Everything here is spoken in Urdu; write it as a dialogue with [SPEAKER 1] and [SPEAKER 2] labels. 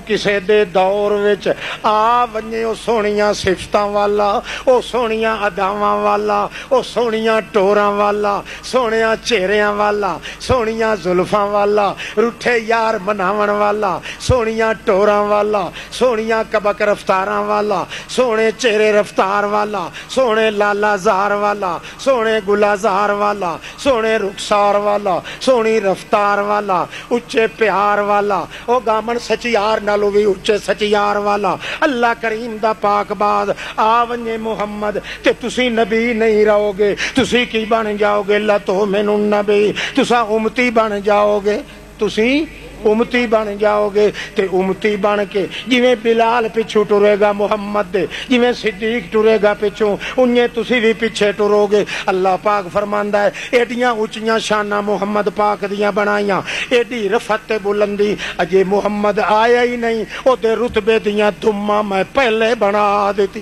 [SPEAKER 1] کسے دے دور وچ آ ونجے او سونیاں صفتاں والا، او سونیاں اداواں والا، او سونیاں ٹوراں والا، سونیاں چہریاں والا، سونیاں زلفاں والا، روٹھے یار مناون والا، سونیاں ٹوراں والا، سونیاں کبک رفتاراں والا، سونے چہرے رفتار والا، سونے لالا زار والا، سونے گلا زار والا، سونے رخسار والا، سونی رفتار والا، اچے پیار والا، او گامن سچیار نالو بھی اچے سچیار والا، اللہ کریم دا پاک بعد آونجے محمد تے تسی نبی نہیں رہو گے، تسی کی بن جاؤ گے؟ لتؤمن النبی، تسا امتی بن جاؤ گے، تسی امتی بن جاؤ گے۔ تے امتی بن کے جویں بلال پچھو ٹرے گا محمد دے، جویں صدیق ٹرے گا پچھو، انہیں تسی بھی پیچھے ٹرو گے۔ اللہ پاک فرماندا ہے ایڈیاں اونچیاں شاناں محمد پاک دیاں بنائیاں، ایڈی رفعت تے بلندی اجے محمد آیا ہی نہیں، او دے رتبے دیاں دھماں میں پہلے بنا دیتی۔